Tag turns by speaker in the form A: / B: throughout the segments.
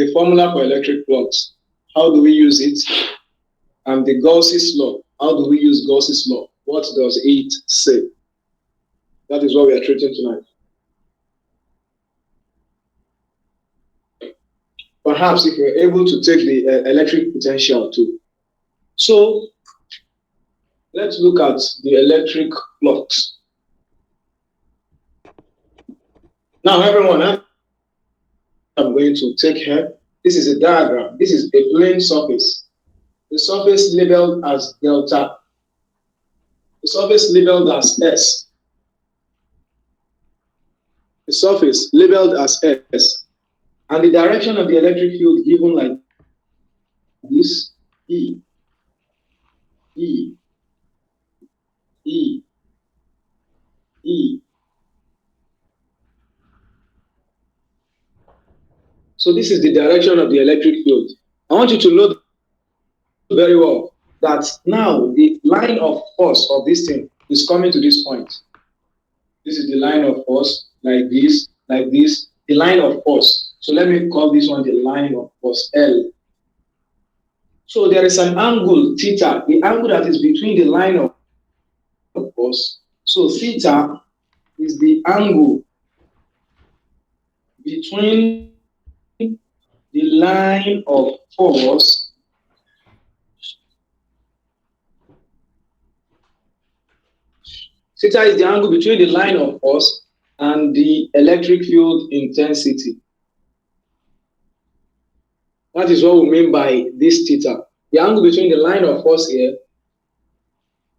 A: the formula for electric flux. How do we use it? And the Gauss's law. How do we use Gauss's law? What does it say? That is what we are treating tonight. Perhaps if you're able to take the electric potential too. So let's look at the electric flux. Now, everyone, I'm going to take here. This is a diagram. This is a plane surface. The surface labeled as delta. The surface labeled as S. The surface labeled as S. And the direction of the electric field given like this, E, E, E, E. So this is the direction of the electric field. I want you to note very well that now the line of force of this thing is coming to this point. This is the line of force, like this, the line of force. So let me call this one the line of force, L. So there is an angle, theta, the angle that is between the line of force. So theta is the angle between the line of force theta is the angle between the line of force and the electric field intensity. That is what we mean by this theta. The angle between the line of force here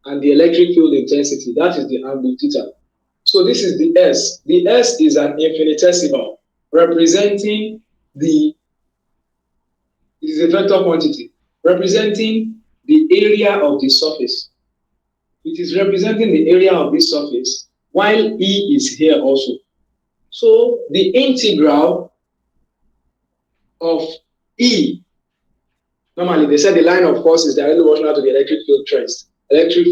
A: and the electric field intensity, that is the angle theta. So this is the S. The S is an infinitesimal representing it is a vector quantity representing the area of the surface. It is representing the area of this surface, while E is here also. So the integral of E, normally they said the line of force is directly proportional to the electric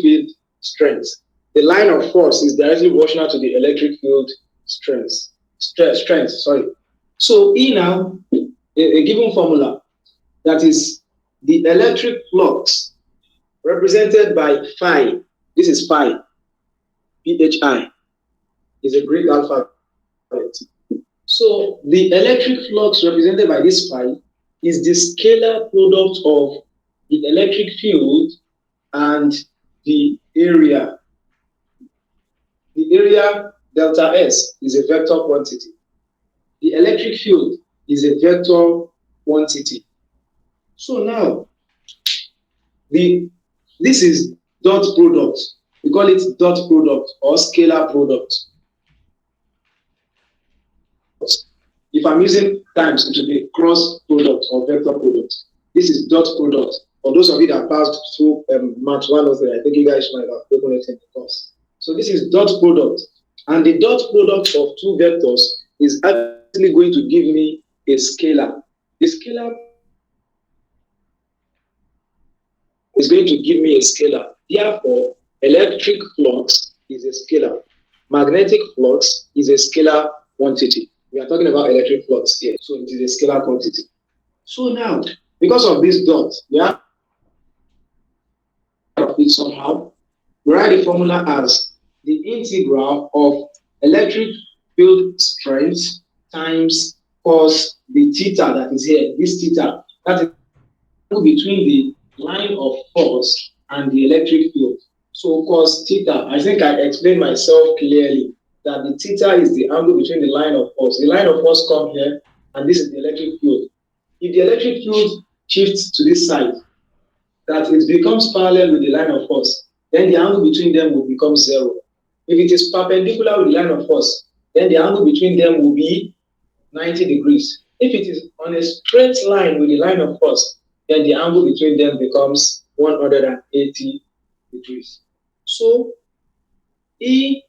A: field strength. The line of force is directly proportional to the electric field strength. So E now, a given formula, that is the electric flux represented by phi. This is phi, Phi, is a Greek alphabet. So the electric flux represented by this phi is the scalar product of the electric field and the area. The area delta S is a vector quantity. The electric field is a vector quantity. So now, this is dot product. We call it dot product or scalar product. If I'm using times, it will be cross product or vector product. This is dot product. For those of you that passed through Math 103, I think you guys might have taken it in the course. So this is dot product. And the dot product of two vectors is actually going to give me a scalar. The scalar is going to give me a scalar. Therefore, electric flux is a scalar. Magnetic flux is a scalar quantity. We are talking about electric flux here, so it is a scalar quantity. So now, because of this dot, we have it somehow. We write the formula as the integral of electric field strength times cos the theta that is here. This theta, that is between the line of force and the electric field. So cos theta, I think I explained myself clearly that the theta is the angle between the line of force. The line of force comes here, and this is the electric field. If the electric field shifts to this side, that it becomes parallel with the line of force, then the angle between them will become 0. If it is perpendicular with the line of force, then the angle between them will be 90 degrees. If it is on a straight line with the line of force, then the angle between them becomes 180 degrees. So E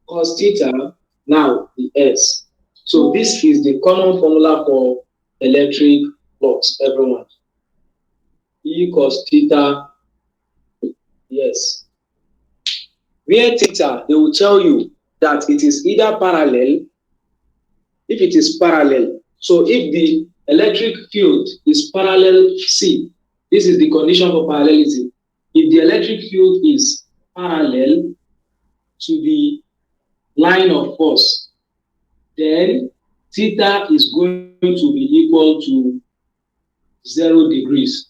A: cos theta, now the S. So this is the common formula for electric flux, everyone. E cos theta, yes. Where theta, they will tell you that it is either parallel. If it is parallel, so if the electric field is parallel, see, this is the condition for parallelism. If the electric field is parallel to the line of force, then theta is going to be equal to 0 degrees.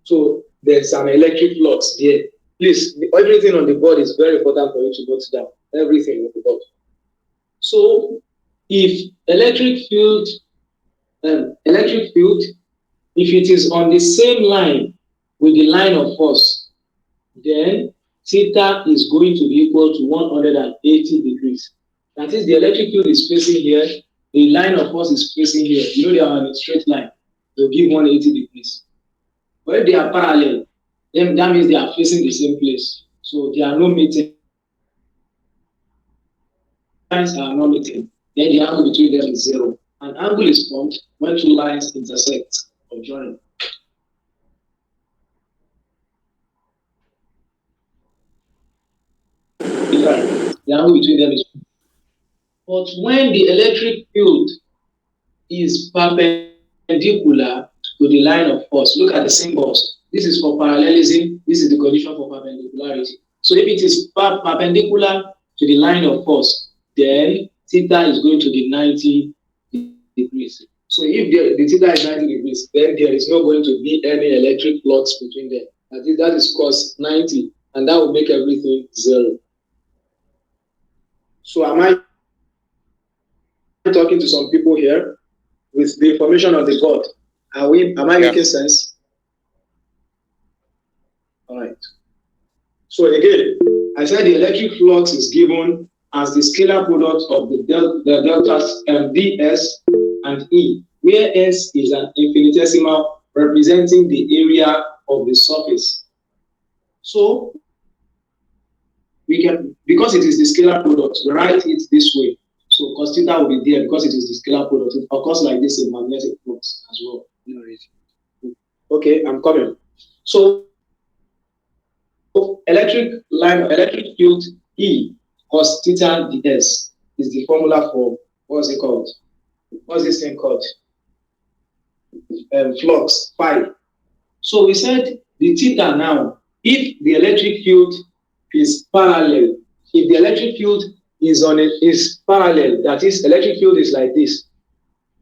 A: So there's an electric flux there. Please, everything on the board is very important for you to note down. Everything on the board. So if electric field, if it is on the same line with the line of force, then theta is going to be equal to 180 degrees. That is, the electric field is facing here, the line of force is facing here. You know they are on a straight line. They'll give 180 degrees. But if they are parallel, then that means they are facing the same place. So they are not meeting. Lines are not meeting. Then the angle between them is 0. An angle is formed when two lines intersect or join. The angle between them is. But when the electric field is perpendicular to the line of force, look at the symbols. This is for parallelism. This is the condition for perpendicularity. So if it is perpendicular to the line of force, then theta is going to be 90 degrees. So if the theta is 90 degrees, then there is not going to be any electric flux between them. That is cos 90, and that will make everything 0. So am I talking to some people here with the information on the board? Am I making sense? All right. So again, I said the electric flux is given as the scalar product of the deltas ds and E, where S is an infinitesimal representing the area of the surface. So we can, because it is the scalar product, we write it this way. So cos theta will be there because it is the scalar product. It occurs like this in magnetic flux as well. Okay, I'm coming. So electric field E cos theta ds is the formula for, what's it called? What's this thing called? Flux, phi. So we said the theta now, if the electric field is parallel, if the electric field is parallel, that is, electric field is like this,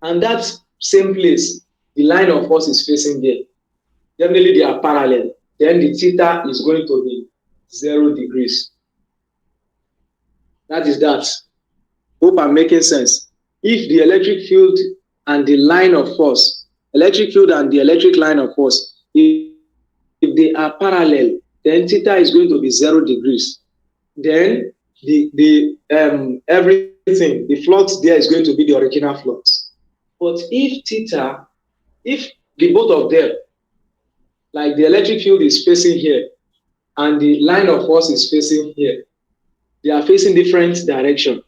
A: and that same place, the line of force is facing there, definitely they are parallel, then the theta is going to be 0 degrees. That is that. Hope I'm making sense. If the electric field and the line of force, electric field and the electric line of force, if they are parallel, then theta is going to be 0 degrees. Then everything, the flux there is going to be the original flux. But if the both of them, like the electric field is facing here and the line of force is facing here, they are facing different direction,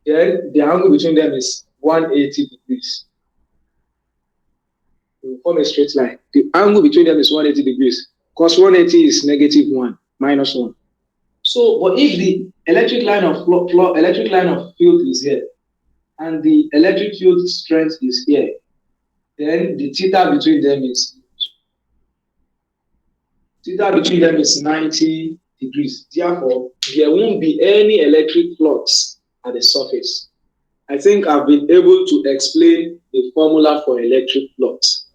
A: then the angle between them is 180 degrees. It will form a straight line. The angle between them is 180 degrees. Cos 180 is -1, -1. So, but if the electric line of field is here, and the electric field strength is here, then the theta between them is 90 degrees. Therefore, there won't be any electric flux at the surface. I think I've been able to explain the formula for electric flux.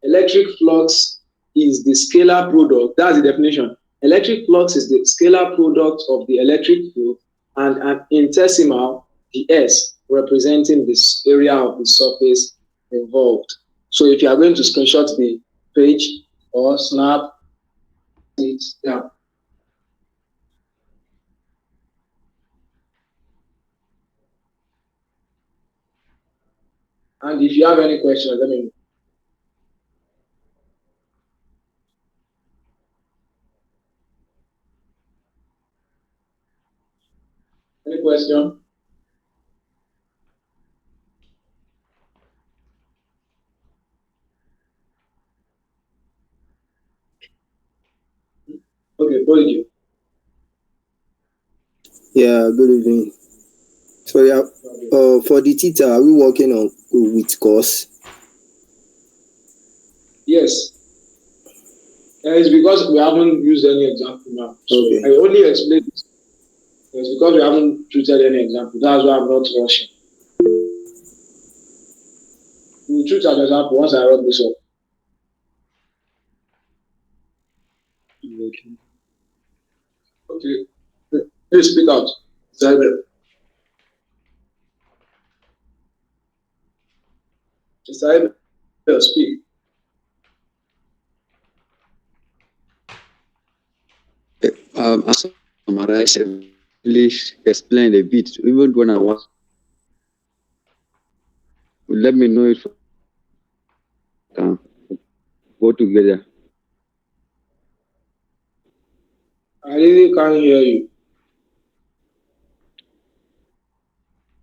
A: Electric flux is the scalar product. That's the definition. Electric flux is the scalar product of the electric field and an infinitesimal, the S, representing this area of the surface involved. So if you are going to screenshot the page or snap it down. And if you have any questions, let me know. Any question? Okay, thank you.
B: Yeah, good evening. Sorry, for the theta, are we working on with cos?
A: Yes. It's because we haven't used any example now. So
B: Okay.
A: I only explained it. It's because we haven't treated any example. That's why I'm not rushing. We'll treat an example once I run this up. Okay. Please speak out. Mr. Mr. Speak.
C: I summarize English, explain a bit, even when I want. Let me know if I can go together.
A: I really can't hear you.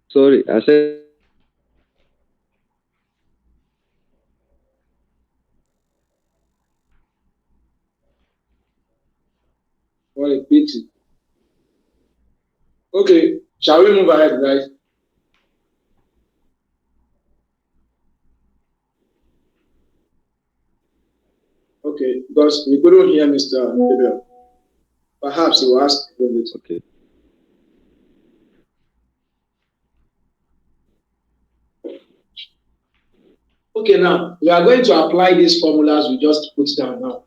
C: Sorry, I said
A: What a pity. Okay, shall we move ahead, guys? Okay, because we couldn't hear Mr. Gabriel. Perhaps he will ask a little bit.
C: okay.
A: Okay, now we are going to apply these formulas we just put down now.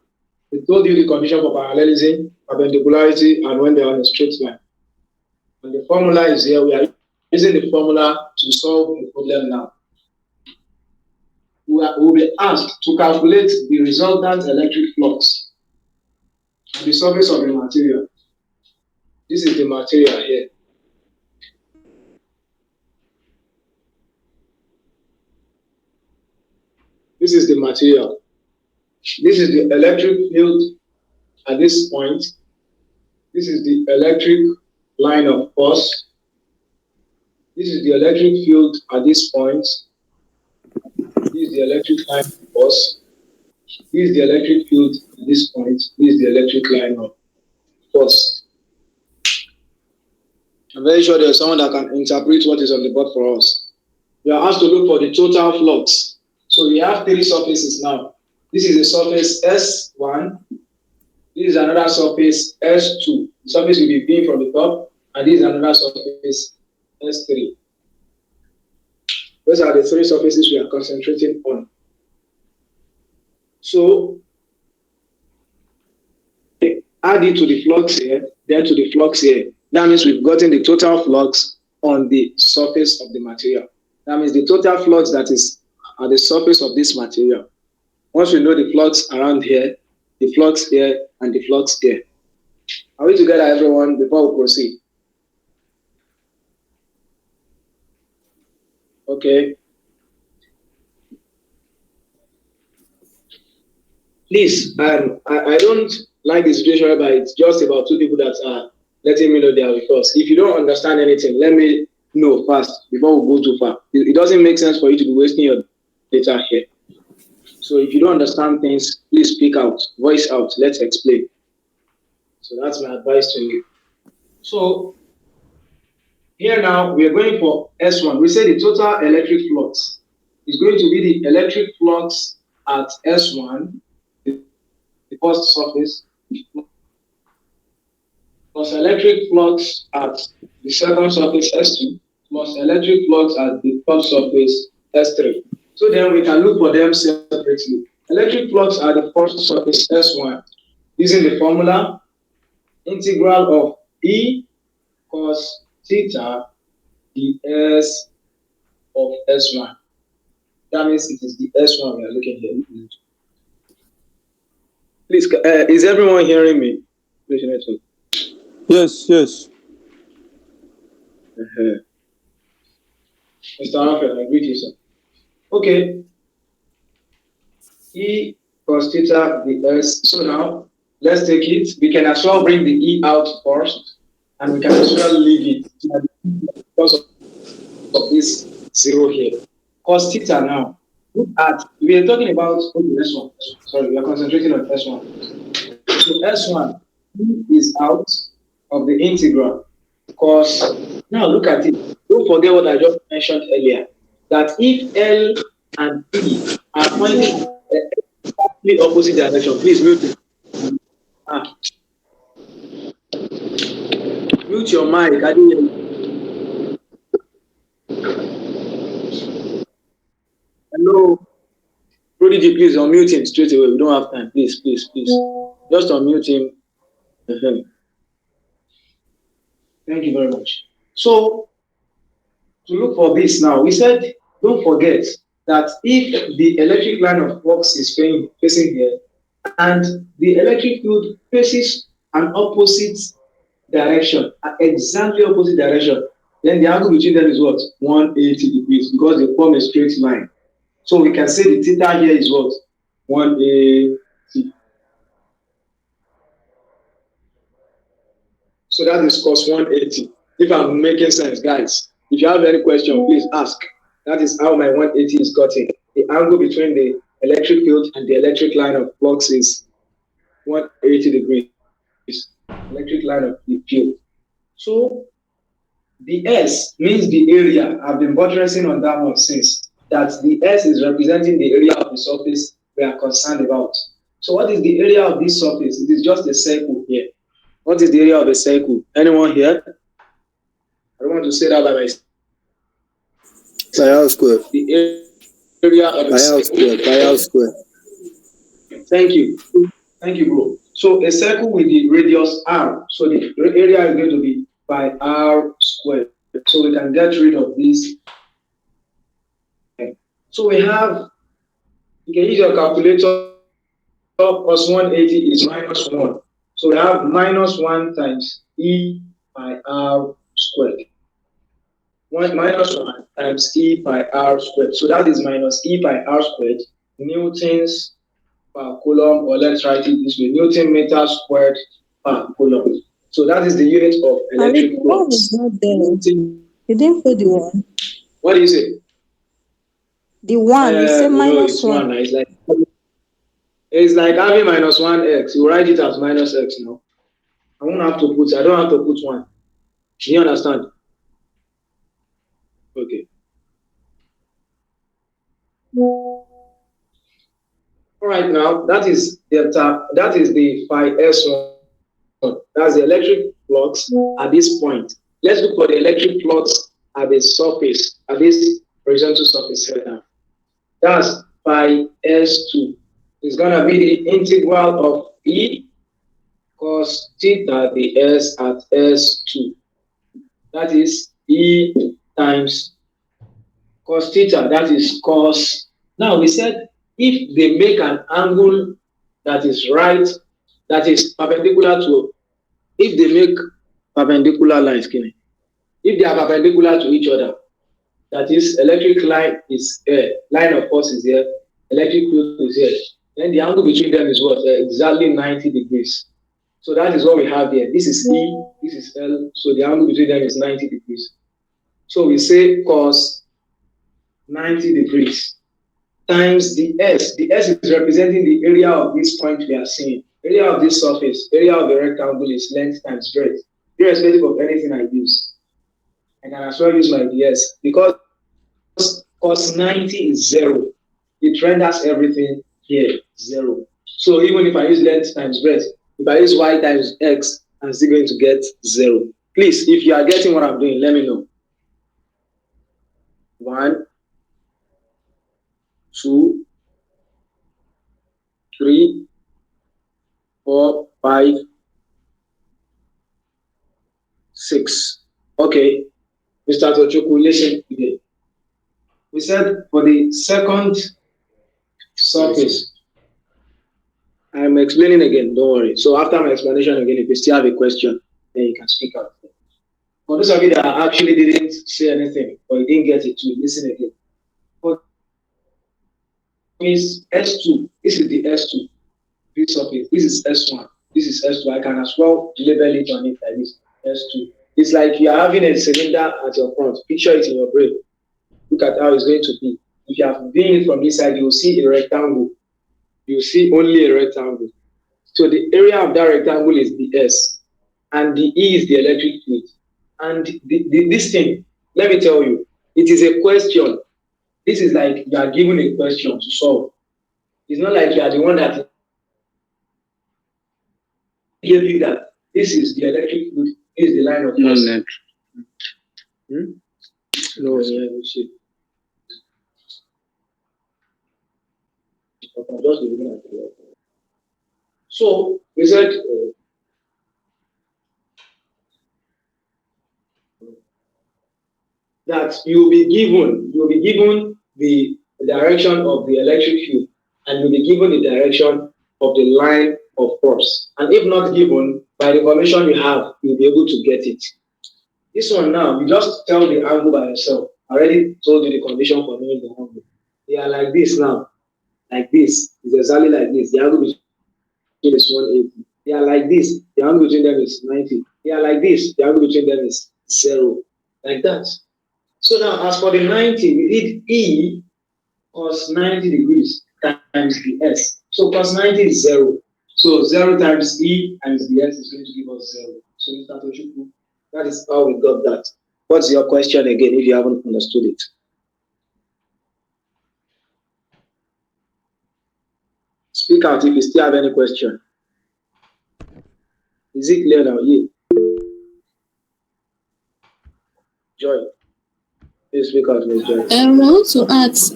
A: We told you the condition for parallelism, perpendicularity, and when they are on a straight line. And the formula is here. We are using the formula to solve the problem now. We will be asked to calculate the resultant electric flux on the surface of the material. This is the material here. This is the material. This is the electric field at this point. This is the electric line of force. This is the electric field at this point. This is the electric line of force. This is the electric field at this point. This is the electric line of force. I'm very sure there's someone that can interpret what is on the board for us. We are asked to look for the total flux. So we have three surfaces now. This is a surface S1. This is another surface S2. The surface will be being from the top, and this is another surface S3. Those are the three surfaces we are concentrating on. So add it to the flux here, then to the flux here. That means we've gotten the total flux on the surface of the material. That means the total flux that is at the surface of this material. Once we know the flux around here, the flux here, and the flux here. Are we together, everyone, before we proceed? Okay. Please, I don't like the situation whereby it's just about two people that are letting me know they are with us. If you don't understand anything, let me know first before we go too far. It doesn't make sense for you to be wasting your data here. So if you don't understand things, please speak out, voice out, let's explain. So that's my advice to you. So here now, we are going for S1. We say the total electric flux is going to be the electric flux at S1, the first surface, plus electric flux at the second surface S2, plus electric flux at the third surface S3. So then we can look for them separately. Electric flux at the first surface S1 using the formula integral of E cos theta ds of S1. That means it is the S1 we are looking here. Please, is everyone hearing me?
D: Yes.
A: Mr. Raphael, I greet you, sir. Okay. E cos theta ds. So now, let's take it. We can as well bring the E out first, and we can as well leave it because of this zero here. Cos theta now. Look at, we are talking about S1. Sorry, we are concentrating on S1. So S1 is out of the integral. Cos, now look at it. don't forget what I just mentioned earlier, that if L and E are pointing exactly opposite direction, please mute it. Ah, mute your mic. I didn't hear you. Hello, Prodigy, please unmute him straight away. We don't have time. Please, please, please. Just unmute him. Uh-huh. Thank you very much. So, to look for this now, we said, don't forget that if the electric line of flux is facing here, and the electric field faces an opposite direction, exactly opposite direction, then the angle between them is what? 180 degrees, because they form a straight line. So we can say the theta here is what? 180. So that is cos 180. If I'm making sense, guys, if you have any question, please ask. That is how my 180 is gotten. The angle between the electric field and the electric line of flux is 180 degrees. Electric line of the field. So the S means the area. I've been buttressing on that one since. That the S is representing the area of the surface we are concerned about. So what is the area of this surface? It is just a circle here. What is the area of a circle? Anyone here? I don't want to say that by myself.
B: Pi r square.
A: The area of a circle.
B: Pi r square.
A: Thank you. Thank you, bro. So a circle with the radius r. So the area is going to be pi r squared. So we can get rid of this. So we have, you can use your calculator, plus 180 is minus 1. So we have minus 1 times e pi r squared. 1 minus 1 times e pi r squared. So that is minus e pi r squared, newtons per coulomb, or let's write it this way, Newton meter squared per coulomb. So that is the unit of electric flux.
D: The one is not there. You didn't put the one.
A: What do you say?
D: The one, you say minus
A: one. It's like having minus 1x. You write it as minus x now. I don't have to put 1. Do you understand? Okay. All right, now that is the phi S1. That's the electric flux at this point. Let's look for the electric flux at the surface, at this horizontal surface here now. That's phi S2. It's going to be the integral of E cos theta the S at S2. That is E times cos theta, that is cos. Now we said if they make an angle that is right, that is perpendicular to, if they make perpendicular lines, if they are perpendicular to each other, that is electric line is here, line of force is here, electric field is here, then the angle between them is what? Exactly 90 degrees. So that is what we have here. This is E, this is L, so the angle between them is 90 degrees. So we say cos 90 degrees times the S. The S is representing the area of this point we are seeing. Area of this surface, area of the rectangle is length times breadth, irrespective of anything I use. I can as well use my ds because cos 90 is 0. It renders everything here 0. So even if I use length times breadth, if I use y times x, I'm still going to get 0. Please, if you are getting what I'm doing, let me know. 1, 2, 3, 4, 5, 6. Okay, Mr. Tochukwu, listen again. We said for the second surface, I'm explaining again, don't worry. So after my explanation again, if you still have a question, then you can speak out. For those of you that actually didn't say anything or you didn't get it to listen again. For this S2, this is the S2. This surface, this is S1, this is S2. I can as well label it on it like this, S2. It's like you are having a cylinder at your front. Picture it in your brain. Look at how it's going to be. If you have been from this side, you'll see a rectangle. You see only a rectangle. So the area of that rectangle is the S, and the E is the electric field. And this thing, let me tell you, it is a question. This is like you are given a question to solve. It's not like you are the one that gave you that. This is the electric fluid. This is the line of force. No, yeah, we should. So we said that you'll be given the direction of the electric field, and you'll be given the direction of the line of force. And if not given, by the information you have, you'll be able to get it. This one now, you just tell the angle by yourself. I already told you the condition for knowing the angle. They are like this now. Like this. It's exactly like this. The angle between is 180. They are like this. The angle between them is 90. They are like this. The angle between them is 0. Like that. So now, as for the 90, we need E cos 90 degrees times the S. So cos 90 is 0. So 0 times E times the S is going to give us 0. So Mr. Tochukwu, that is how we got that. What's your question again if you haven't understood it? Speak out if you still have any question. Is it clear now? Yeah. Joy. Please speak out, Ms. Joy.
E: I want to ask,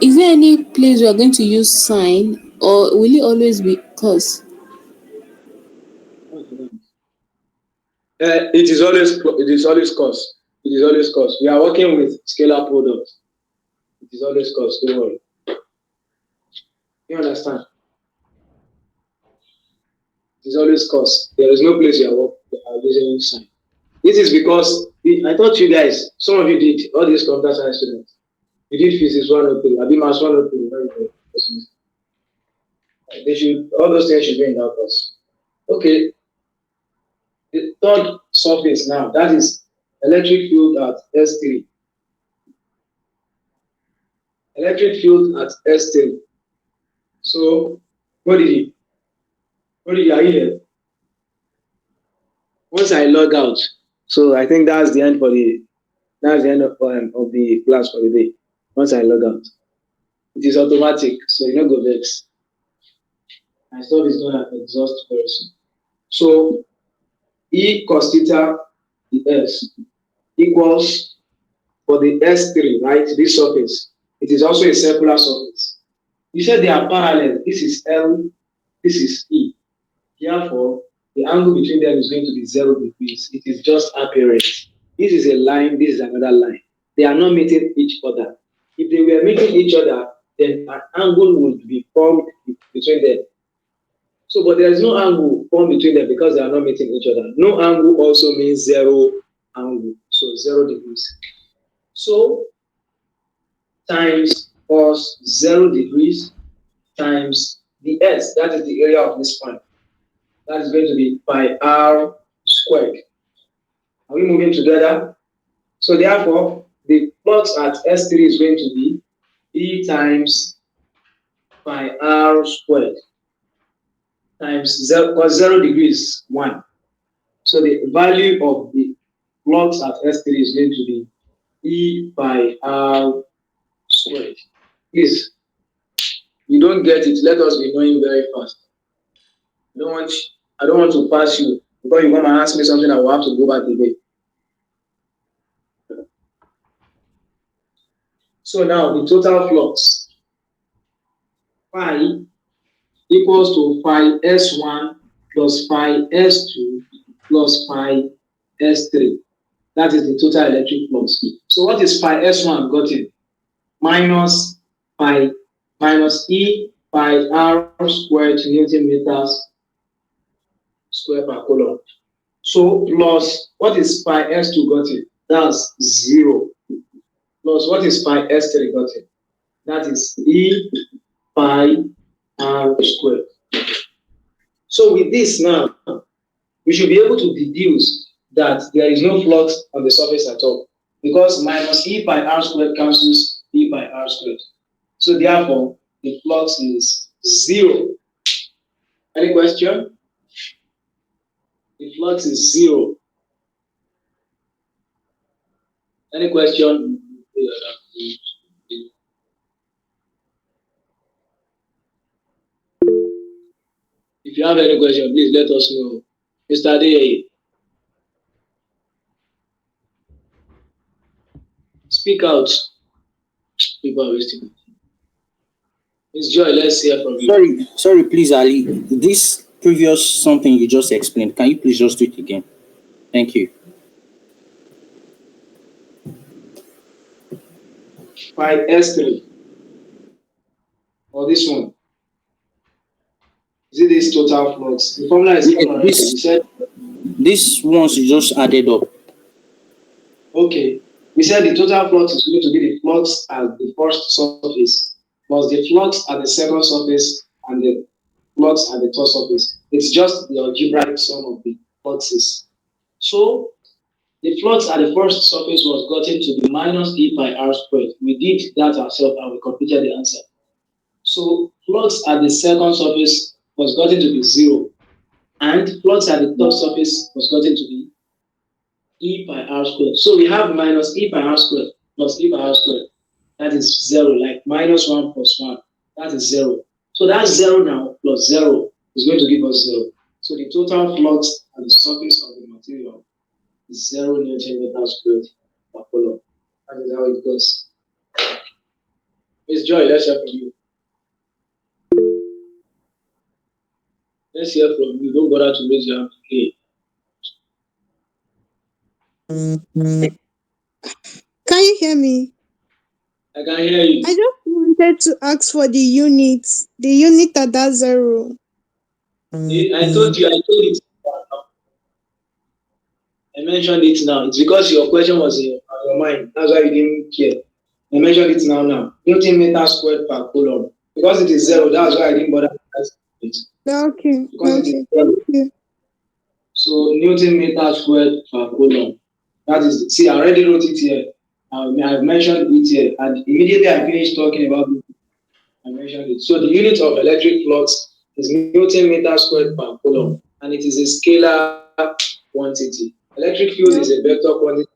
E: is there any place we are going to use sign, or will it always be cos?
A: It is always cos. It is always cos. We are working with scalar products. It is always cos. Don't worry. You understand? It is always cos. There is no place you are using sign. This is because I thought you guys, some of you did, all these computer science students, you did physics 103, Abi maths 103. They should, all those things should be in that course. Okay. The third surface now, that is electric field at S3. Electric field at S3. So, what did you are here? Once I log out, so I think that's the end of the class for the day. Once I log out, it is automatic, so you don't go vex. My stuff is going to exhaust very soon. So E cos theta the S equals for the S3, right? This surface. It is also a circular surface. You said they are parallel. This is L, this is E. Therefore, the angle between them is going to be 0 degrees. It is just apparent. This is a line, this is another line. They are not meeting each other. If they were meeting each other, then an angle would be formed between them. So, but there is no angle formed between them because they are not meeting each other. No angle also means 0 angle. So 0 degrees. So times cos 0 degrees times the S, that is the area of this point. That is going to be pi r squared. Are we moving together? So therefore, the flux at S3 is going to be E times pi r squared times 0, because 0 degrees 1. So the value of the flux at S3 is going to be E pi r squared. Please, you don't get it. Let us be knowing very fast. I don't want to pass you because you're gonna ask me something. I will have to go back again. So now the total flux phi equals to phi S1 plus phi S2 plus phi S3. That is the total electric flux. So what is phi S1 gotten? Minus pi minus E pi r squared Newton meters square per coulomb. So plus what is pi S2 gotten? That's 0. Plus what is pi S3 gotten? That is E pi r squared. So with this now, we should be able to deduce that there is no flux on the surface at all because minus E pi r squared cancels E pi r squared. So therefore, the flux is 0. Any question? The flux is 0. Any question? If you have any question, please let us know. Mr. Day, speak out. People are wasting. Ms. Joy, let's hear from you.
F: Sorry, please, Ali. This previous something you just explained, can you please just do it again? Thank you.
A: Five S3 or this one. Is it this total flux? The formula is given already. You said
F: this ones you just added up.
A: Okay. We said the total flux is going to be the flux at the first surface plus the flux at the second surface and the flux at the third surface. It's just the algebraic sum of the fluxes. So the flux at the first surface was gotten to be minus E by R squared. We did that ourselves and we completed the answer. So flux at the second surface was gotten to be 0. And flux at the third surface was gotten to be E by R squared. So we have minus E by R squared plus E by R squared. That is 0, like minus 1 plus 1. That is 0. So that 0 now plus 0 is going to give us 0. So the total flux at the surface of the material is 0 Newton meter squared per coulomb. That is how it goes. Ms. Joy, let's hear from you. Let's hear from you. Don't bother to raise your hand again.
G: Can you hear me?
A: I can hear you.
G: I just wanted to ask for the unit at that 0.
A: I told it. I mentioned it now. It's because your question was in your mind. That's why you didn't care. I mentioned it now. Newton meter squared per coulomb. Because it is 0, that's why I didn't bother to ask it.
G: Okay.
A: Because
G: Okay. Thank you.
A: So Newton meter squared per coulomb. That is, see, I already wrote it here. I've mentioned it here. And immediately I finished talking about it, I mentioned it. So the unit of electric flux is Newton meter squared per coulomb. And it is a scalar quantity. Electric field is a vector quantity.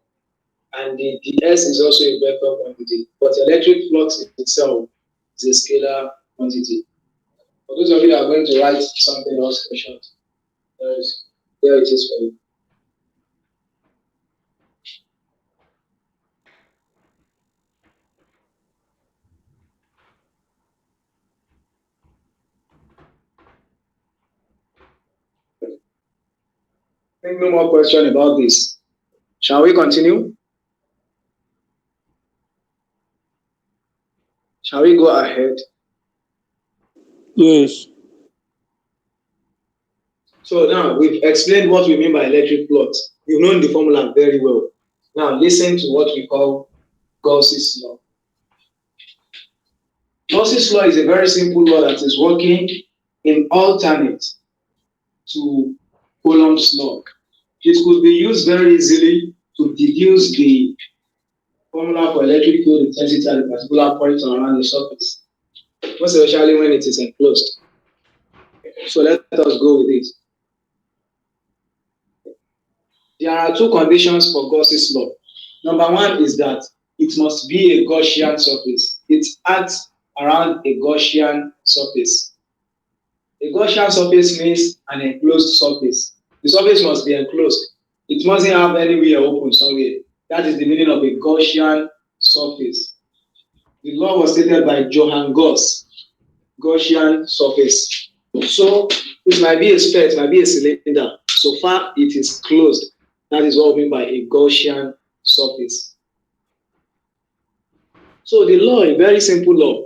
A: And the S is also a vector quantity. But electric flux itself is a scalar quantity. For those of you that are going to write something else in short, there it is for you. I think no more question about this. Shall we continue? Shall we go ahead?
F: Yes.
A: So now we've explained what we mean by electric flux. You've known the formula very well. Now listen to what we call Gauss's law. Gauss's law is a very simple law that is working in alternate to Coulomb's law. It could be used very easily to deduce the formula for electric field intensity at a particular point around the surface, most especially when it is enclosed. So let us go with it. There are two conditions for Gauss's law. Number one is that it must be a Gaussian surface. It acts around a Gaussian surface. A Gaussian surface means an enclosed surface. The surface must be enclosed. It mustn't have anywhere open somewhere. That is the meaning of a Gaussian surface. The law was stated by Johann Gauss. Gaussian surface. So it might be a sphere, it might be a cylinder. So far it is closed. That is what we mean by a Gaussian surface. So the law, a very simple law.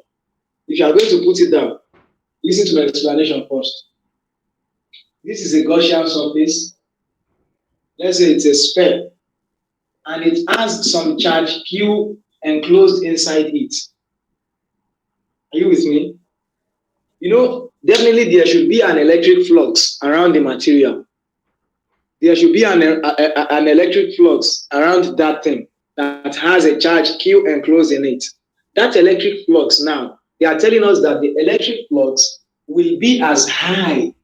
A: If you are going to put it down, listen to my explanation first. This is a Gaussian surface. Let's say it's a sphere. And it has some charge Q enclosed inside it. Are you with me? You know, definitely there should be an electric flux around the material. There should be an electric flux around that thing that has a charge Q enclosed in it. That electric flux now, they are telling us that the electric flux will be as high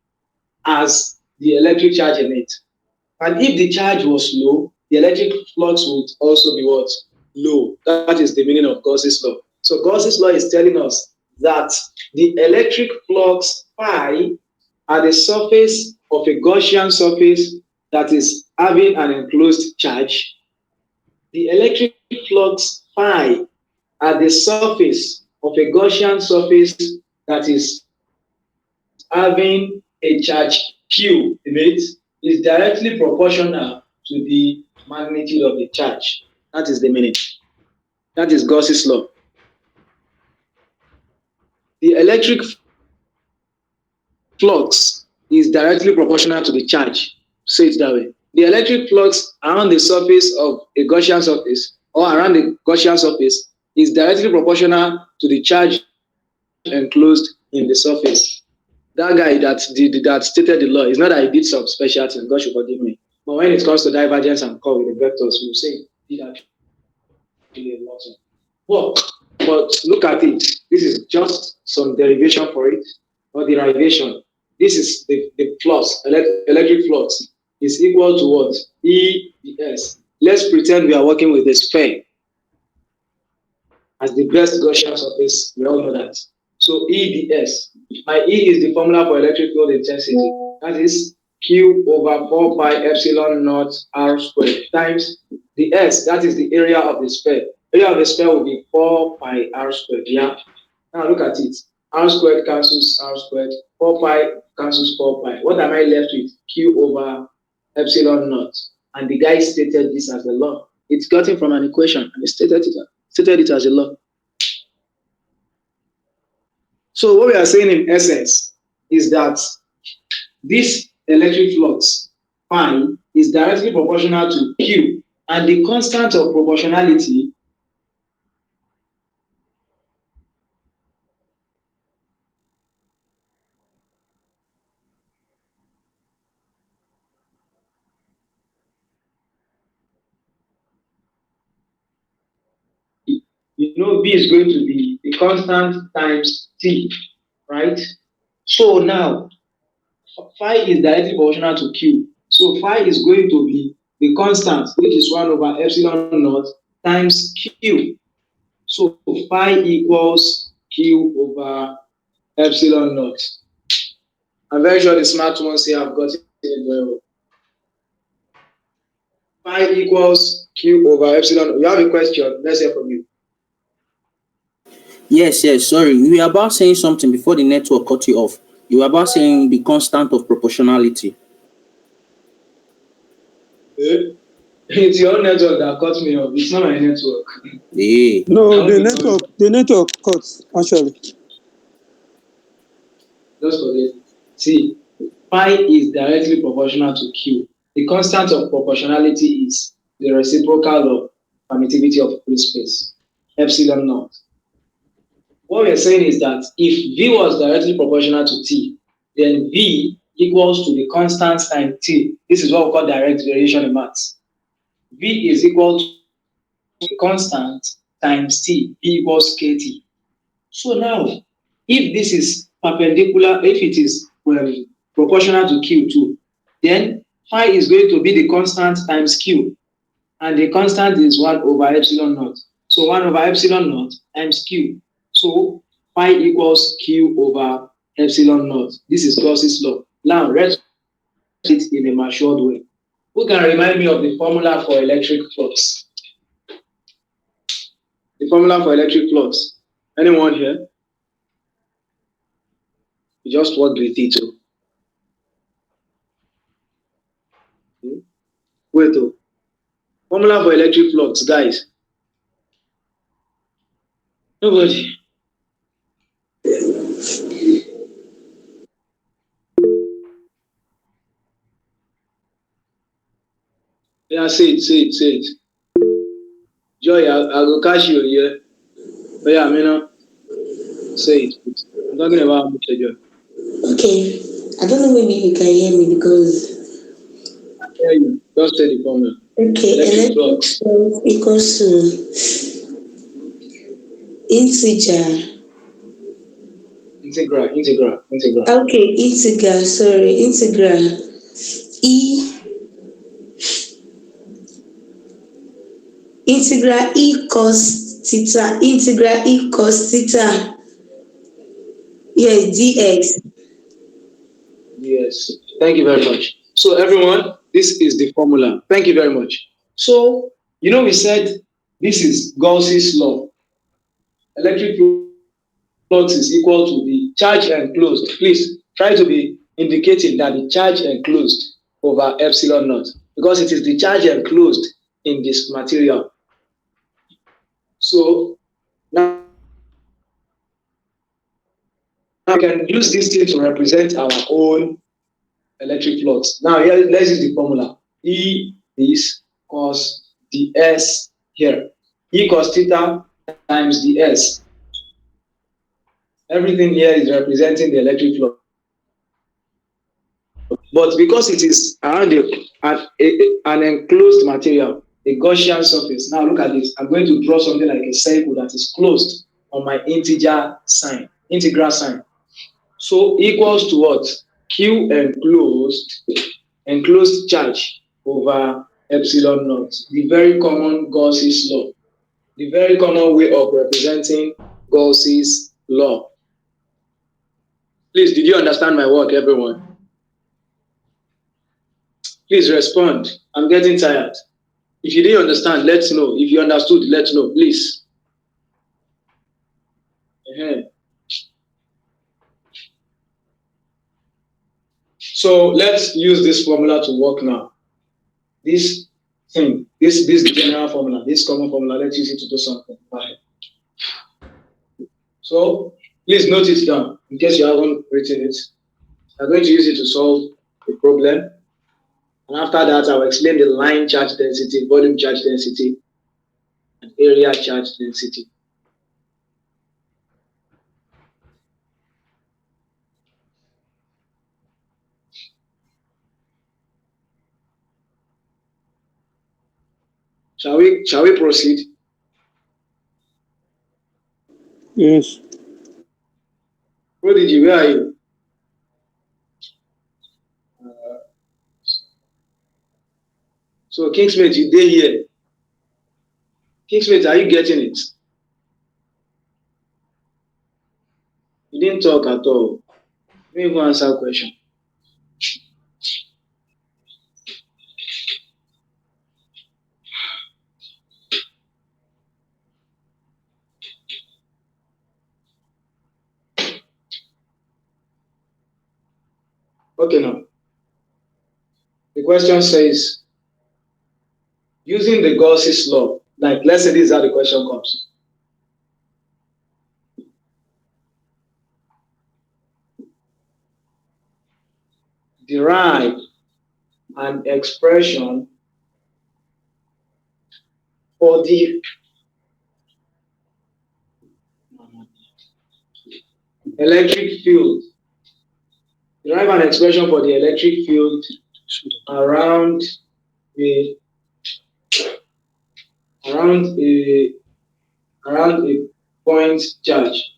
A: as the electric charge in it. And if the charge was low, the electric flux would also be what? low. That is the meaning of Gauss's law. So Gauss's law is telling us that the electric flux phi at the surface of a Gaussian surface that is having an enclosed charge, the electric flux phi at the surface of a Gaussian surface that is having a charge Q in it is directly proportional to the magnitude of the charge. That is the meaning. That is Gauss's law. The electric flux is directly proportional to the charge. Say it that way. The electric flux around the surface of a Gaussian surface or around the Gaussian surface is directly proportional to the charge enclosed in the surface. That guy that stated the law is not that he did some special thing, God should forgive me. But when it comes to divergence and curve with the vectors, we will say he did actually a lot of work. But look at it. This is just some derivation for it or derivation. This is the flux, electric flux is equal to what? ES. Let's pretend we are working with a sphere as the best Gaussian surface. We all know that. So EDS. My E is the formula for electric field intensity. That is Q over 4 pi epsilon naught R squared times the S. That is the area of the sphere. Area of the sphere will be 4 pi R squared. Yeah. Now look at it. R squared cancels R squared. 4 pi cancels 4 pi. What am I left with? Q over epsilon naught. And the guy stated this as the law. It's gotten from an equation and he stated it as a law. So what we are saying in essence is that this electric flux phi is directly proportional to Q, and the constant of proportionality B is going to be the constant times T, right? So now phi is directly proportional to Q. So phi is going to be the constant, which is 1 over epsilon naught times Q. So phi equals Q over epsilon naught. I'm very sure the smart ones here have got it very well. Phi equals Q over epsilon. You have a question? Let's hear from you.
F: Yes, sorry. You were about saying something before the network cut you off. You were about saying the constant of proportionality.
A: It's your network that cut me off. It's not my network.
F: Yeah.
B: No, the network cuts actually.
A: Just forget it. See, phi is directly proportional to Q. The constant of proportionality is the reciprocal of permittivity of free space, epsilon naught. What we're saying is that if V was directly proportional to T, then V equals to the constant times T. This is what we call direct variation in maths. V is equal to the constant times T. V equals KT. So now, if this is perpendicular, if it is proportional to Q2, then phi is going to be the constant times Q. And the constant is 1 over epsilon naught. So 1 over epsilon naught times Q. So phi equals Q over epsilon naught. This is Gauss's law. Now, let's it in a matured way. Who can remind me of the formula for electric flux? The formula for electric flux. Anyone here? You just worked with it too. Wait, oh. Formula for electric flux, guys. Nobody. Yeah, say it. Joy, I will catch you here. But yeah, say it. I'm talking about Mr. Joy.
H: Okay. I don't know maybe you can hear me because.
A: I hear you. Just say the formula.
H: Okay, electric flux equals to integer.
A: Integral.
H: Okay, integral. E integral E cos theta, integral E cos theta. Yes, dx.
A: Yes. Thank you very much. So everyone, this is the formula. Thank you very much. So, we said this is Gauss's law. Electric flux is equal to the charge enclosed. Please try to be indicating that the charge enclosed over epsilon naught, because it is the charge enclosed in this material. So now we can use this thing to represent our own electric flux. Now here, let's use the formula. E is cos ds here. E cos theta times ds. Everything here is representing the electric flux. But because it is around an enclosed material, a Gaussian surface. Now look at this. I'm going to draw something like a circle that is closed on my integral sign. So equals to what? Q enclosed charge over epsilon naught. The very common Gauss's law. The very common way of representing Gauss's law. Please, did you understand my work, everyone? Please respond. I'm getting tired. If you didn't understand, let's know. If you understood, let's know, please. So let's use this formula to work now. This thing, this general formula, this common formula, let's use it to do something. So please note it down in case you haven't written it. I'm going to use it to solve the problem. And after that, I'll explain the line charge density, volume charge density, and area charge density. Shall we proceed?
F: Yes.
A: Prodigy, where are you? So Kingsmate, you did here. Kingsmate, are you getting it? You didn't talk at all. Let me go answer a question. Okay, now. The question says, using the Gauss's law, like let's say this is how the question comes. Derive an expression for the electric field. Derive an expression for the electric field around a point charge.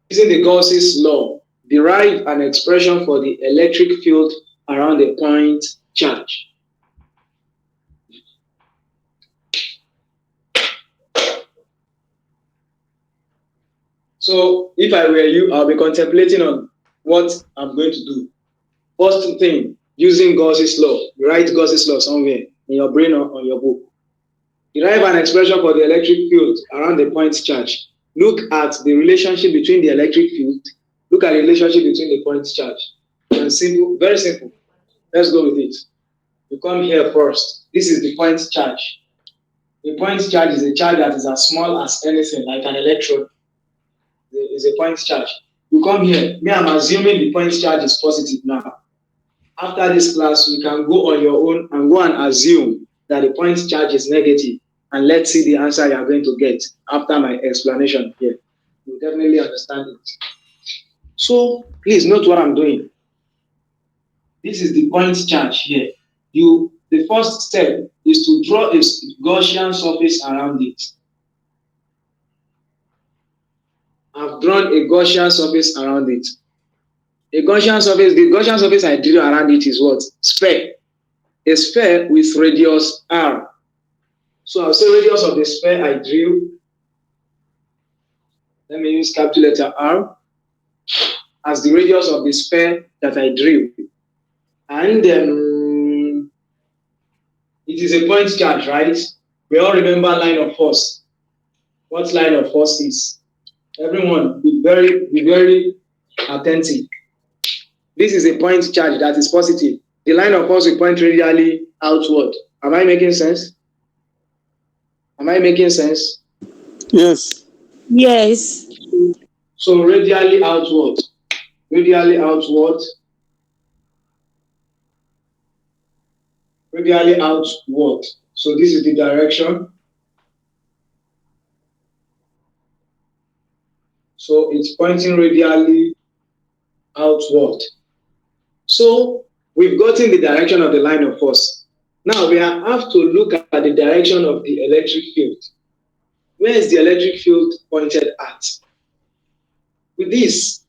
A: Using the Gauss's law, derive an expression for the electric field around a point charge. So if I were you, I'll be contemplating on what I'm going to do. First thing, using Gauss's law, write Gauss's law somewhere in your brain or on your book. Derive an expression for the electric field around the point charge. Look at the relationship between the electric field. Look at the relationship between the point charge. And simple, very simple. Let's go with it. You come here first. This is the point charge. The point charge is a charge that is as small as anything, like an electrode. Is a point charge. You come here. Me, I'm assuming the point charge is positive now. After this class, you can go on your own and go and assume that the point charge is negative. And let's see the answer you are going to get after my explanation here. You'll definitely understand it. So please note what I'm doing. This is the point charge here. The first step is to draw a Gaussian surface around it. I've drawn a Gaussian surface around it. The Gaussian surface I drew around it is what? Spec. a sphere with radius r. So I'll say radius of the sphere I drew. Let me use capital letter R as the radius of the sphere that I drew. And it is a point charge, right? We all remember line of force. What line of force is? Everyone, be very attentive. This is a point charge that is positive. The line of force will point radially outward. Am I making sense? Am I making sense?
B: Yes.
D: Yes.
A: So radially outward. Radially outward. Radially outward. So this is the direction. So it's pointing radially outward. So we've gotten the direction of the line of force. Now we have to look at the direction of the electric field. Where is the electric field pointed at? With this,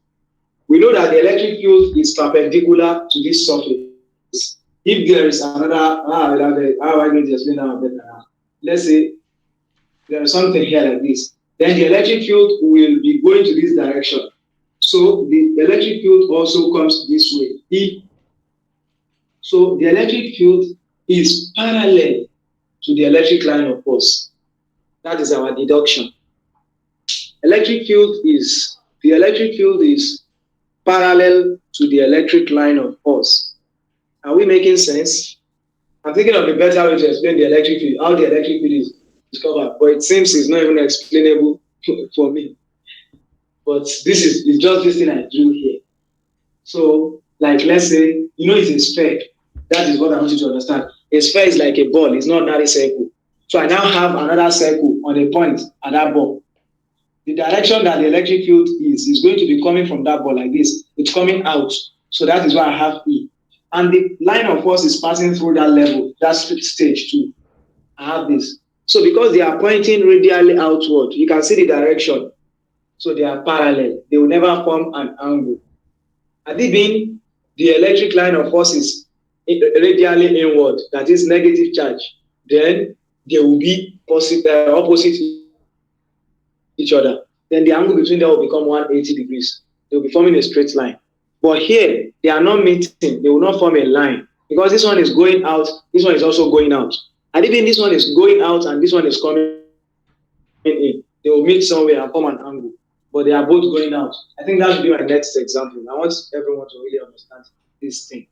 A: we know that the electric field is perpendicular to this surface. If there is another, how am I going to explain that better now? Let's say there is something here like this. Then the electric field will be going to this direction. So the electric field also comes this way. So the electric field is parallel to the electric line of force. That is our deduction. The electric field is parallel to the electric line of force. Are we making sense? I'm thinking of a better way to explain the electric field, how the electric field is discovered, but it seems it's not even explainable for me. But this is just this thing I drew here. So, like, let's say, it's a sphere. That is what I want you to understand. A sphere is like a ball, it's not a circle. So I now have another circle on a point at that ball. The direction that the electric field is going to be coming from that ball like this. It's coming out. So that is why I have E. And the line of force is passing through that level, that stage 2. I have this. So because they are pointing radially outward, you can see the direction. So they are parallel. They will never form an angle. Had it been the electric line of force is radially inward, that is negative charge, then they will be opposite each other. Then the angle between them will become 180 degrees. They will be forming a straight line. But here, they are not meeting. They will not form a line because this one is going out, this one is also going out. And even this one is going out and this one is coming in, they will meet somewhere and form an angle. But they are both going out. I think that should be my next example. I want everyone to really understand this thing.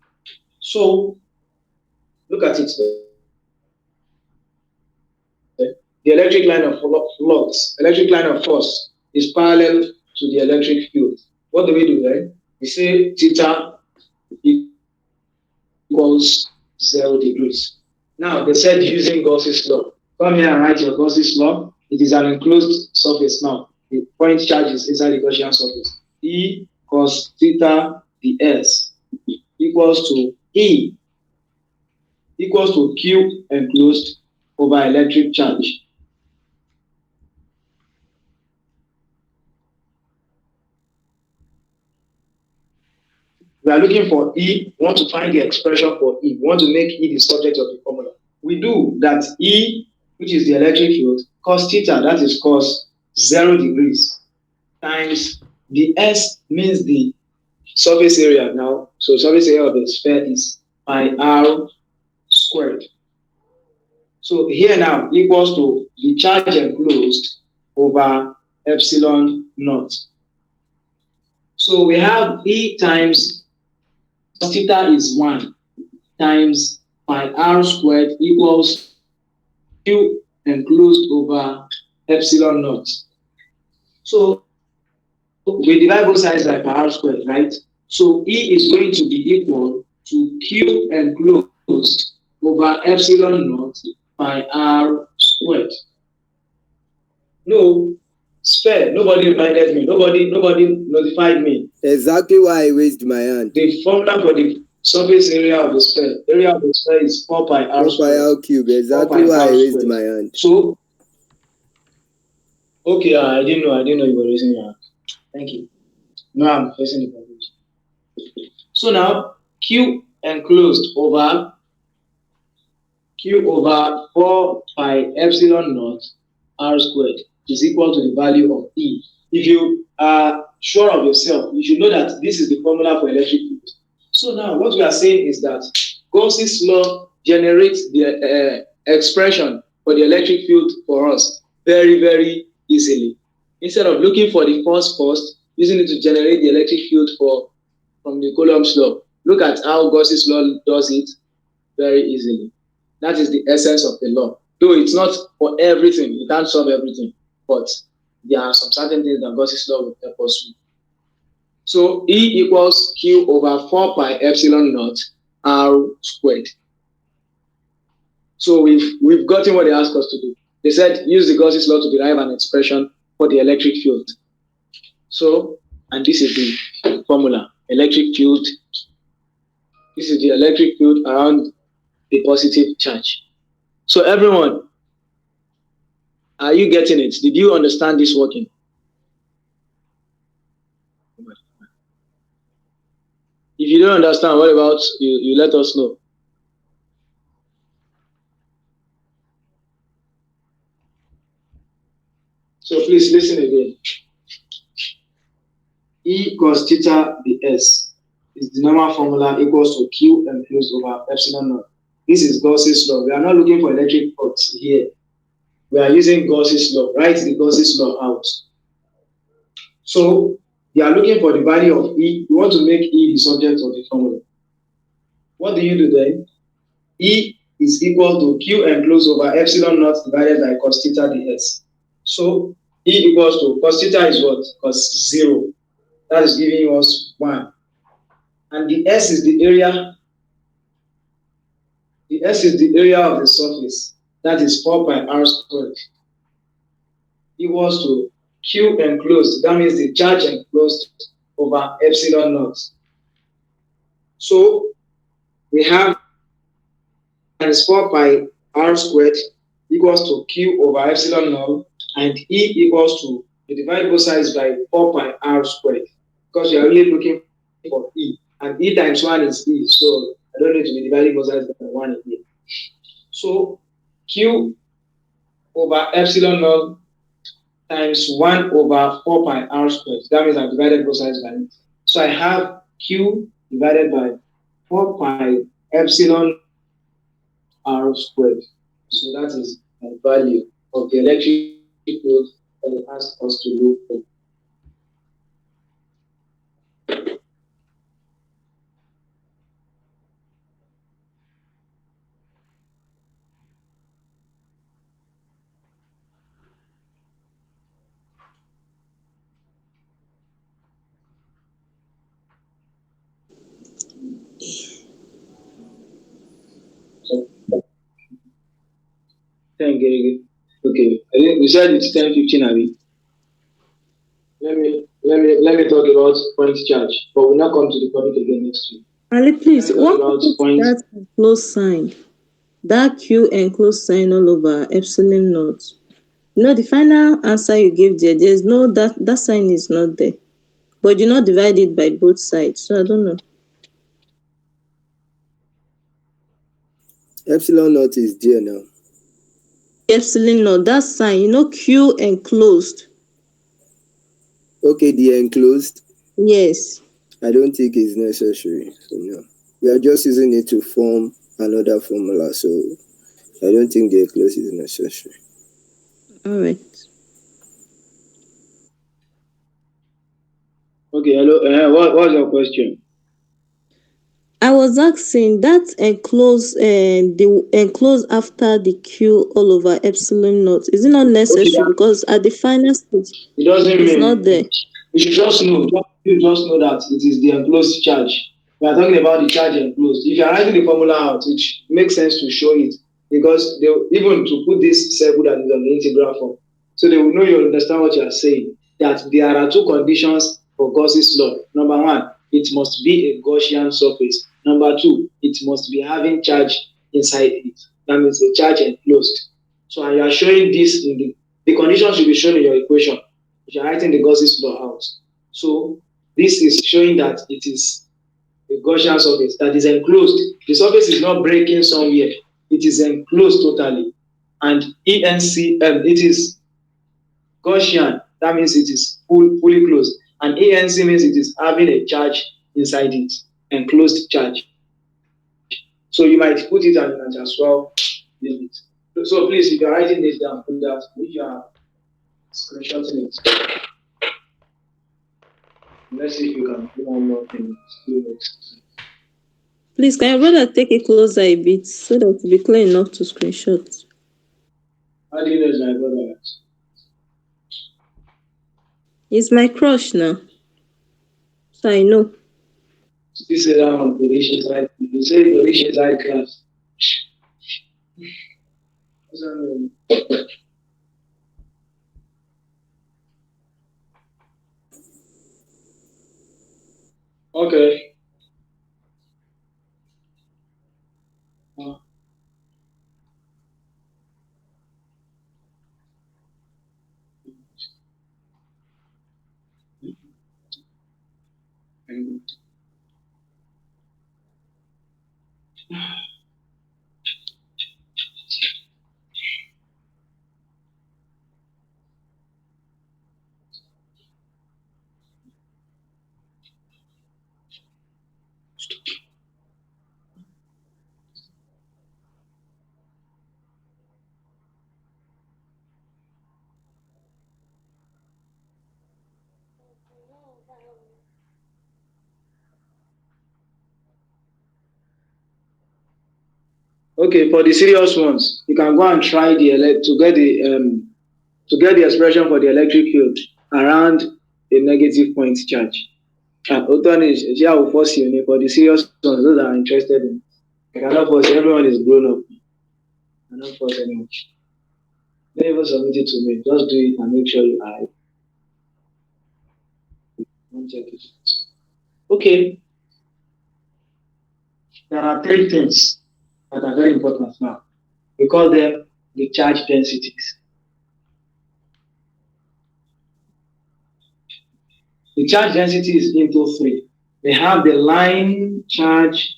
A: So, look at it there. The electric line of force is parallel to the electric field. What do we do then? We say theta equals 0 degrees. Now, they said using Gauss's law. Come here and write your Gauss's law. It is an enclosed surface now. The point charge is inside the Gaussian surface. E cos theta ds equals to E equals to Q enclosed over electric charge. We are looking for E. We want to find the expression for E. We want to make E the subject of the formula. We do that E, which is the electric field, cos theta, that is cos 0 degrees, times the S means the surface area now. So surface area of the sphere is pi r squared. So here now equals to the charge enclosed over epsilon naught. So we have E times theta is 1 times pi r squared equals Q enclosed over epsilon naught. So we divide both sides by pi r squared, right? So E is going to be equal to Q enclosed over epsilon naught pi r squared. No, spare. Nobody reminded me. Nobody notified me.
B: Exactly why I raised my hand.
A: The formula for the surface area of the sphere. Area of the sphere is 4 pi r
B: 4
A: squared.
B: pi r cube. Exactly why I raised my hand.
A: So, okay, I didn't know you were raising your hand. Thank you. Now I'm facing the problem. So now Q enclosed over Q over 4 pi epsilon naught r squared is equal to the value of E. If you are sure of yourself, you should know that this is the formula for electric field. So now what we are saying is that Gauss's law generates the expression for the electric field for us very, very easily. Instead of looking for the force first, using it to generate the electric field from the Coulomb's law, look at how Gauss's law does it very easily. That is the essence of the law. Though it's not for everything, you can't solve everything, but there are some certain things that Gauss's law will help us with. So E equals Q over 4 pi epsilon naught r squared. So we've gotten what they asked us to do. They said use the Gauss's law to derive an expression for the electric field. So, and this is the formula, electric field. This is the electric field around the positive charge. So everyone, are you getting it? Did you understand this working? If you don't understand, what about you let us know. So please listen again. E cos theta ds is the normal formula equals to Q enclosed over epsilon naught. This is Gauss's law. We are not looking for electric flux here. We are using Gauss's law. Write the Gauss's law out. So we are looking for the value of E. We want to make E the subject of the formula. What do you do then? E is equal to Q enclosed over epsilon naught divided by cos theta ds. So E equals to cos theta is what? Cos 0. That is giving us 1. And the S is the area. The S is the area of the surface. That is 4 pi r squared. Equals to Q enclosed. That means the charge enclosed over epsilon naught. So we have minus 4 pi r squared equals to Q over epsilon naught, and E equals to, we divide both sides by 4 pi r squared, because we are really looking for E, and E times 1 is E, so I don't need to be dividing both sides by 1 again. So Q over epsilon naught times 1 over 4 pi r squared. That means I've divided both sides by it. So I have Q divided by 4 pi epsilon r squared. So that is the value of the electric field that it asks us to look for. So, thank you. Okay, we said it's 10:15, Abby. Let me talk about point charge, but we'll not come to the topic again next week.
D: Ali, please, what that enclosed sign? That Q enclosed sign all over epsilon naught. The final answer you gave there's no, that sign is not there. But you not divide it by both sides, so I don't know.
B: Epsilon naught is there now.
D: Epsilon naught, that sign, Q enclosed.
B: Okay, the enclosed?
D: Yes.
B: I don't think it's necessary. So no. We are just using it to form another formula, so I don't think the enclosed is necessary.
D: All right.
A: Okay, hello. What's your question?
D: I was asking that the enclosed after the Q all over epsilon naught. Is it not necessary? Okay. Because at the final stage,
A: it doesn't
D: it's
A: mean
D: not there.
A: You should just know. You just know that it is the enclosed charge. We are talking about the charge enclosed. If you are writing the formula out, it makes sense to show it, because they even to put this circle that is on the integral form, so they will know you understand what you are saying. That there are two conditions for Gauss's law. Number 1, it must be a Gaussian surface. Number 2, it must be having charge inside it. That means the charge enclosed. So you are showing this in the conditions should be shown in your equation if you are writing the Gauss's law out. So this is showing that it is a Gaussian surface that is enclosed. The surface is not breaking somewhere. it is enclosed totally. And ENCM, it is Gaussian, that means it is fully closed. And ANC means it is having a charge inside it, enclosed charge. So you might put it and you might as well leave it. So please, if you're writing this down, put that. If you are screenshotting it, let's see if you can do one more thing.
D: Please, can your brother take it closer a bit so that it will be clear enough to screenshot?
A: How do you know it's my brother?
D: He's my crush now. So I know.
A: This is around the rich side. You say the rich side class. Okay. Okay, for the serious ones, you can go and try to get the expression for the electric field around a negative point charge. I will force you for the serious ones, those that are interested in. I cannot force you, everyone is grown up. I cannot force anyone. Don't even submit it to me. Just do it and make sure I won't check it. Okay. There are three things that are very important now. We call them the charge densities. The charge density is into three. We have the line charge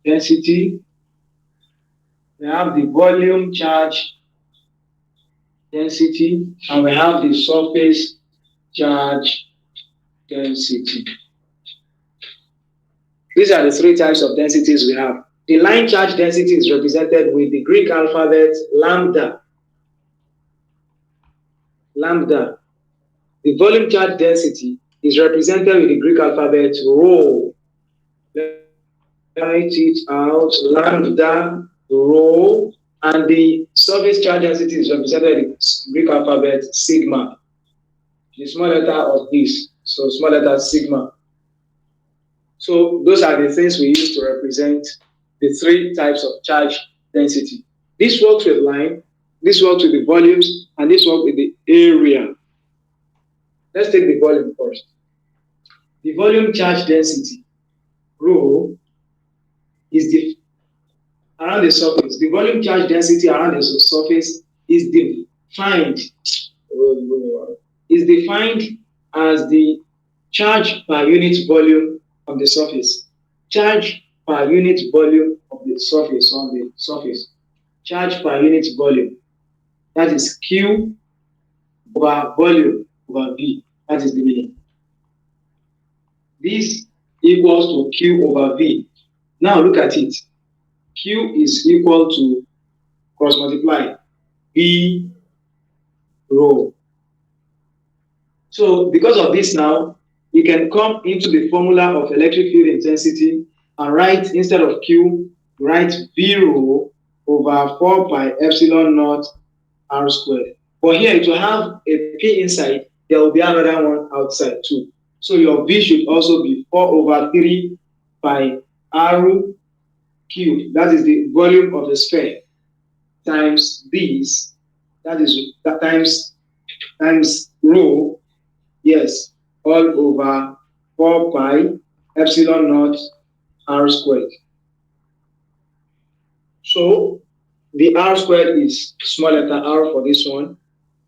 A: density. We have the volume charge density, and we have the surface charge density. These are the three types of densities we have. The line charge density is represented with the Greek alphabet lambda. Lambda. The volume charge density is represented with the Greek alphabet rho. Write it out, lambda, rho, and the surface charge density is represented with the Greek alphabet sigma. The small letter of this, so small letter sigma. So those are the things we use to represent the three types of charge density. This works with line, this works with the volumes, and this works with the area. Let's take the volume first. The volume charge density, rho, is the around the surface. The volume charge density around the surface is defined as the charge per unit volume of the surface. Charge per unit volume of the surface on the surface. Charge per unit volume. That is Q over volume over V. That is the meaning. This equals to Q over V. Now look at it. Q is equal to cross multiply V rho. So because of this now, you can come into the formula of electric field intensity and write, instead of Q, write V rho over 4 pi epsilon naught R squared. But here it will have a P inside, there will be another one outside too. So your V should also be 4 over 3 pi R cubed. That is the volume of the sphere times this, that is that times rho, yes, all over 4 pi epsilon naught R squared. So the R squared is small letter r for this one.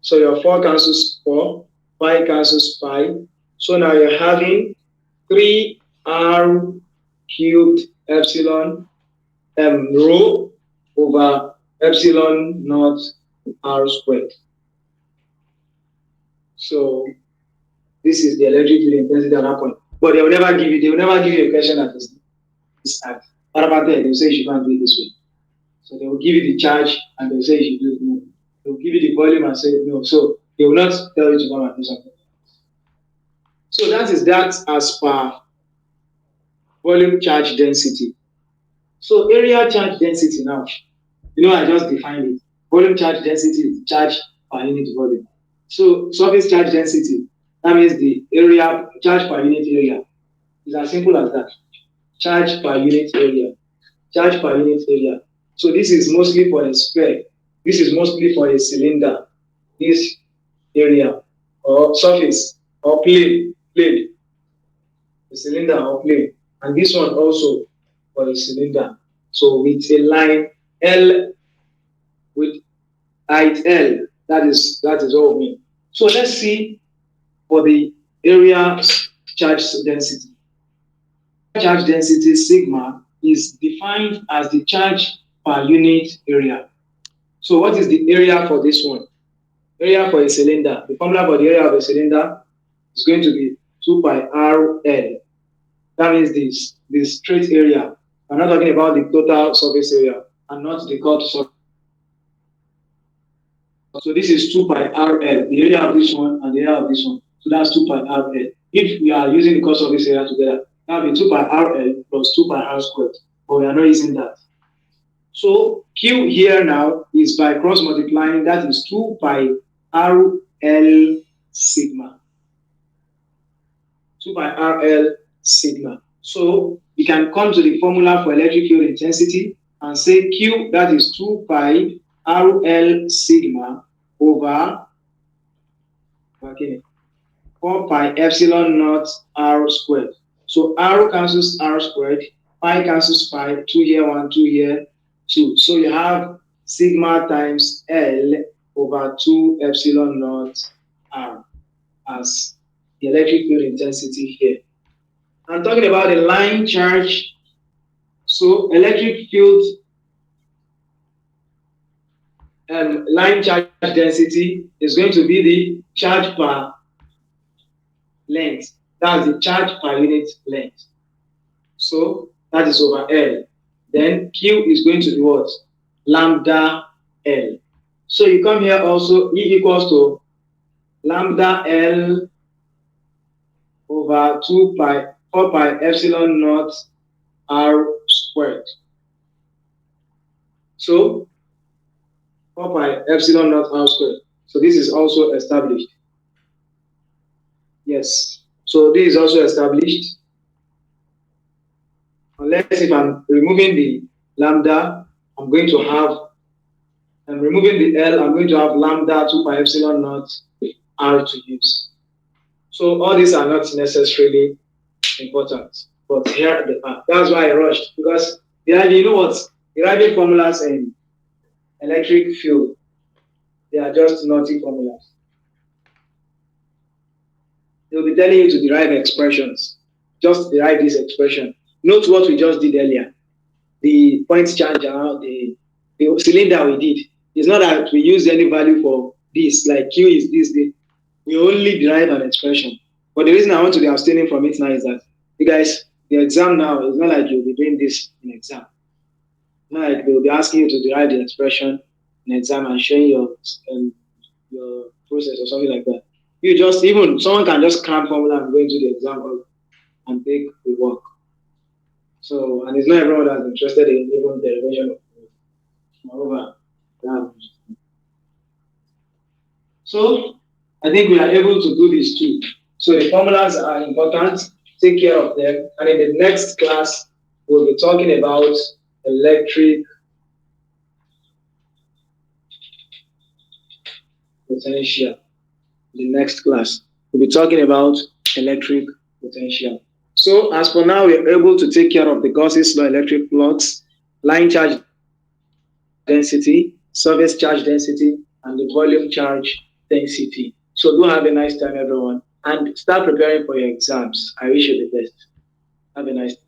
A: So your 4 cancels 4, pi cancels pi. So now you're having 3r cubed epsilon rho over epsilon naught r squared. So this is the electric field intensity at that point. But they will never give you a question that is this type. What about that? They will say you can't do it this way. So they will give you the charge and they will say you should do it no. They will give you the volume and say no. So they will not tell you to come and do something. So that is that as per volume charge density. So area charge density now. I just defined it. Volume charge density is charge per unit volume. So surface charge density, that means the area charge per unit area. It's as simple as that. Charge per unit area. Charge per unit area. So this is mostly for a sphere. This is mostly for a cylinder. This area or surface or plane, the cylinder or plane. And this one also for a cylinder. So with a line L with height L, that is all we mean. So let's see for the area charge density. Charge density sigma is defined as the charge per unit area. So what is the area for this one? Area for a cylinder. The formula for the area of a cylinder is going to be 2 pi r L. That means this straight area. We're not talking about the total surface area and not the cut surface. So this is 2 pi r L, the area of this one and the area of this one. So that's 2 pi r L. If we are using the cut surface area together, that will be 2 pi r L plus 2 pi r squared. But we are not using that. So Q here now is by cross multiplying, that is 2 pi r L sigma. 2 pi r L sigma. So we can come to the formula for electric field intensity and say Q, that is 2 pi r L sigma over 4 pi epsilon naught r squared. So r cancels r squared, pi cancels pi, 2 here, 1, 2 here, 2. So you have sigma times L over 2 epsilon naught r as the electric field intensity here. I'm talking about the line charge. So electric field line charge density is going to be the charge per length. That's the charge per unit length. So that is over L. Then Q is going to be what? Lambda L. So you come here also, E equals to lambda L over 4 pi epsilon naught r squared. So 4 pi epsilon naught r squared. So this is also established. Yes. So this is also established. Unless if I'm removing the lambda, I'm removing the L, I'm going to have lambda 2 pi epsilon naught r to use. So all these are not necessarily important. But here they are. That's why I rushed. Because you know what? Deriving formulas in electric field, they are just naughty formulas. They'll be telling you to derive expressions. Just derive this expression. Note what we just did earlier. The point charge around the cylinder we did. It's not that we use any value for this, like Q is this. We only derive an expression. But the reason I want to be abstaining from it now is that you guys, the exam now is not like you'll be doing this in exam. Not like they'll be asking you to derive the expression in exam and showing your process or something like that. Someone can just cram formula and go into the exam and take the work. So, and it's not everyone that's interested in even derivation of moreover. So, I think we are able to do this too. So the formulas are important, take care of them. And in the next class, we'll be talking about electric potential. The next class, we'll be talking about electric potential. So as for now, we're able to take care of the Gauss's law electric flux, line charge density, surface charge density, and the volume charge density. So do have a nice time, everyone, and start preparing for your exams. I wish you the best. Have a nice time.